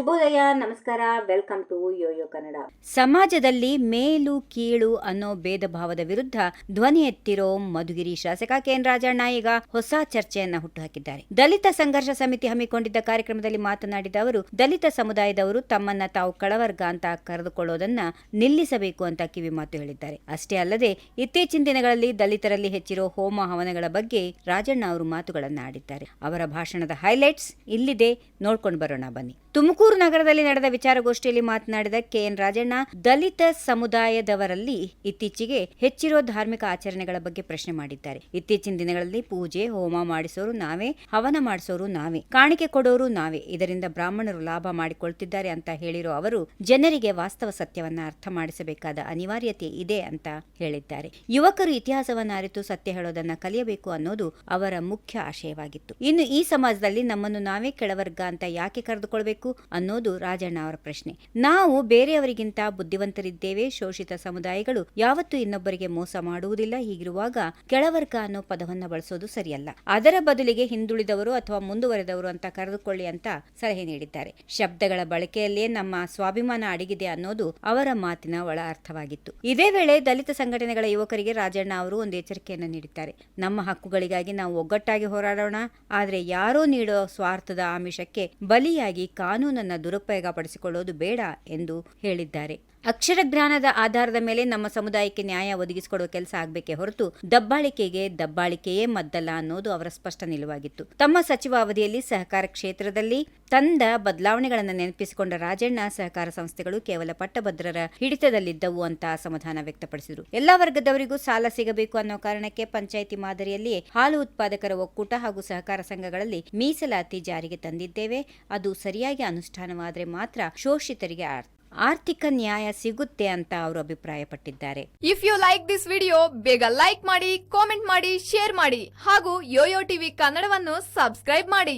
ಶುಭೋದಯ, ನಮಸ್ಕಾರ, welcome to Yoyo Kannada. ಸಮಾಜದಲ್ಲಿ ಮೇಲು ಕೀಳು ಅನ್ನೋ ಭೇದ ಭಾವದ ವಿರುದ್ಧ ಧ್ವನಿ ಎತ್ತಿರೋ ಮಧುಗಿರಿ ಶಾಸಕ ಕೆಎನ್ ರಾಜಣ್ಣ ಈಗ ಹೊಸ ಚರ್ಚೆಯನ್ನ ಹುಟ್ಟುಹಾಕಿದ್ದಾರೆ. ದಲಿತ ಸಂಘರ್ಷ ಸಮಿತಿ ಹಮ್ಮಿಕೊಂಡಿದ್ದ ಕಾರ್ಯಕ್ರಮದಲ್ಲಿ ಮಾತನಾಡಿದ ಅವರು, ದಲಿತ ಸಮುದಾಯದವರು ತಮ್ಮನ್ನ ತಾವು ಕಳವರ್ಗ ಅಂತ ಕರೆದುಕೊಳ್ಳೋದನ್ನ ನಿಲ್ಲಿಸಬೇಕು ಅಂತ ಕಿವಿ ಮಾತು ಹೇಳಿದ್ದಾರೆ. ಅಷ್ಟೇ ಅಲ್ಲದೆ ಇತ್ತೀಚಿನ ದಿನಗಳಲ್ಲಿ ದಲಿತರಲ್ಲಿ ಹೆಚ್ಚಿರೋ ಹೋಮ ಹವನಗಳ ಬಗ್ಗೆ ರಾಜಣ್ಣ ಅವರು ಮಾತುಗಳನ್ನ ಆಡಿದ್ದಾರೆ. ಅವರ ಭಾಷಣದ ಹೈಲೈಟ್ಸ್ ಇಲ್ಲಿದೆ, ನೋಡ್ಕೊಂಡು ಬರೋಣ ಬನ್ನಿ. ತುಮಕೂರು ನಗರದಲ್ಲಿ ನಡೆದ ವಿಚಾರಗೋಷ್ಠಿಯಲ್ಲಿ ಮಾತನಾಡಿದ ಕೆಎನ್ ರಾಜಣ್ಣ, ದಲಿತ ಸಮುದಾಯದವರಲ್ಲಿ ಇತ್ತೀಚೆಗೆ ಹೆಚ್ಚಿರೋ ಧಾರ್ಮಿಕ ಆಚರಣೆಗಳ ಬಗ್ಗೆ ಪ್ರಶ್ನೆ ಮಾಡಿದ್ದಾರೆ. ಇತ್ತೀಚಿನ ದಿನಗಳಲ್ಲಿ ಪೂಜೆ ಹೋಮ ಮಾಡಿಸೋರು ನಾವೇ, ಹವನ ಮಾಡಿಸೋರು ನಾವೇ, ಕಾಣಿಕೆ ಕೊಡೋರು ನಾವೇ, ಇದರಿಂದ ಬ್ರಾಹ್ಮಣರು ಲಾಭ ಮಾಡಿಕೊಳ್ತಿದ್ದಾರೆ ಅಂತ ಹೇಳಿರೋ ಅವರು ಜನರಿಗೆ ವಾಸ್ತವ ಸತ್ಯವನ್ನ ಅರ್ಥ ಮಾಡಿಸಬೇಕಾದ ಅನಿವಾರ್ಯತೆ ಇದೆ ಅಂತ ಹೇಳಿದ್ದಾರೆ. ಯುವಕರು ಇತಿಹಾಸವನ್ನ ಅರಿತು ಸತ್ಯ ಹೇಳೋದನ್ನ ಕಲಿಯಬೇಕು ಅನ್ನೋದು ಅವರ ಮುಖ್ಯ ಆಶಯವಾಗಿತ್ತು. ಇನ್ನು ಈ ಸಮಾಜದಲ್ಲಿ ನಮ್ಮನ್ನು ನಾವೇ ಕೆಳವರ್ಗ ಅಂತ ಯಾಕೆ ಕರೆದುಕೊಳ್ಬೇಕು ಅನ್ನೋದು ರಾಜಣ್ಣ ಅವರ ಪ್ರಶ್ನೆ. ನಾವು ಬೇರೆಯವರಿಗಿಂತ ಬುದ್ಧಿವಂತರಿದ್ದೇವೆ. ಶೋಷಿತ ಸಮುದಾಯಗಳು ಯಾವತ್ತೂ ಇನ್ನೊಬ್ಬರಿಗೆ ಮೋಸ ಮಾಡುವುದಿಲ್ಲ. ಹೀಗಿರುವಾಗ ಕೆಳವರ್ಗ ಅನ್ನೋ ಪದವನ್ನ ಬಳಸೋದು ಸರಿಯಲ್ಲ. ಅದರ ಬದಲಿಗೆ ಹಿಂದುಳಿದವರು ಅಥವಾ ಮುಂದುವರೆದವರು ಅಂತ ಕರೆದುಕೊಳ್ಳಿ ಅಂತ ಸಲಹೆ ನೀಡಿದ್ದಾರೆ. ಶಬ್ದಗಳ ಬಳಕೆಯಲ್ಲೇ ನಮ್ಮ ಸ್ವಾಭಿಮಾನ ಅಡಗಿದೆ ಅನ್ನೋದು ಅವರ ಮಾತಿನ ಒಳ ಅರ್ಥವಾಗಿತ್ತು. ಇದೇ ವೇಳೆ ದಲಿತ ಸಂಘಟನೆಗಳ ಯುವಕರಿಗೆ ರಾಜಣ್ಣ ಅವರು ಒಂದು ಎಚ್ಚರಿಕೆಯನ್ನು ನೀಡಿದ್ದಾರೆ. ನಮ್ಮ ಹಕ್ಕುಗಳಿಗಾಗಿ ನಾವು ಒಗ್ಗಟ್ಟಾಗಿ ಹೋರಾಡೋಣ, ಆದರೆ ಯಾರೋ ನೀಡೋ ಸ್ವಾರ್ಥದ ಆಮಿಷಕ್ಕೆ ಬಲಿಯಾಗಿ ಕಾನೂನನ್ನ ದುರುಪಯೋಗ ಪಡಿಸಿಕೊಳ್ಳೋದು ಬೇಡ ಎಂದು ಹೇಳಿದ್ದಾರೆ. ಅಕ್ಷರ ಜ್ಞಾನದ ಆಧಾರದ ಮೇಲೆ ನಮ್ಮ ಸಮುದಾಯಕ್ಕೆ ನ್ಯಾಯ ಒದಗಿಸಿಕೊಡುವ ಕೆಲಸ ಆಗಬೇಕೇ ಹೊರತು ದಬ್ಬಾಳಿಕೆಯೇ ಮದ್ದಲ್ಲ ಅನ್ನೋದು ಅವರ ಸ್ಪಷ್ಟ ನಿಲುವಾಗಿತ್ತು. ತಮ್ಮ ಸಚಿವ ಅವಧಿಯಲ್ಲಿ ಸಹಕಾರ ಕ್ಷೇತ್ರದಲ್ಲಿ ತಂದ ಬದಲಾವಣೆಗಳನ್ನು ನೆನಪಿಸಿಕೊಂಡ ರಾಜಣ್ಣ, ಸಹಕಾರ ಸಂಸ್ಥೆಗಳು ಕೇವಲ ಪಟ್ಟಭದ್ರರ ಹಿಡಿತದಲ್ಲಿದ್ದವು ಅಂತ ಅಸಮಾಧಾನ ವ್ಯಕ್ತಪಡಿಸಿದರು. ಎಲ್ಲಾ ವರ್ಗದವರಿಗೂ ಸಾಲ ಸಿಗಬೇಕು ಅನ್ನೋ ಕಾರಣಕ್ಕೆ ಪಂಚಾಯಿತಿ ಮಾದರಿಯಲ್ಲಿ ಹಾಲು ಉತ್ಪಾದಕರ ಒಕ್ಕೂಟ ಹಾಗೂ ಸಹಕಾರ ಸಂಘಗಳಲ್ಲಿ ಮೀಸಲಾತಿ ಜಾರಿಗೆ ತಂದಿದ್ದೇವೆ. ಅದು ಸರಿಯಾಗಿ ಅನುಷ್ಠಾನವಾದರೆ ಮಾತ್ರ ಶೋಷಿತರಿಗೆ ಆರ್ಥಿಕ ನ್ಯಾಯ ಸಿಗುತ್ತೆ ಅಂತ ಅವರು ಅಭಿಪ್ರಾಯಪಟ್ಟಿದ್ದಾರೆ. If you like this video, ಬೇಗ ಲೈಕ್ ಮಾಡಿ, ಕಾಮೆಂಟ್ ಮಾಡಿ, ಶೇರ್ ಮಾಡಿ ಹಾಗೂ ಯೋಯೋ ಟಿವಿ ಕನ್ನಡವನ್ನು ಸಬ್ಸ್ಕ್ರೈಬ್ ಮಾಡಿ.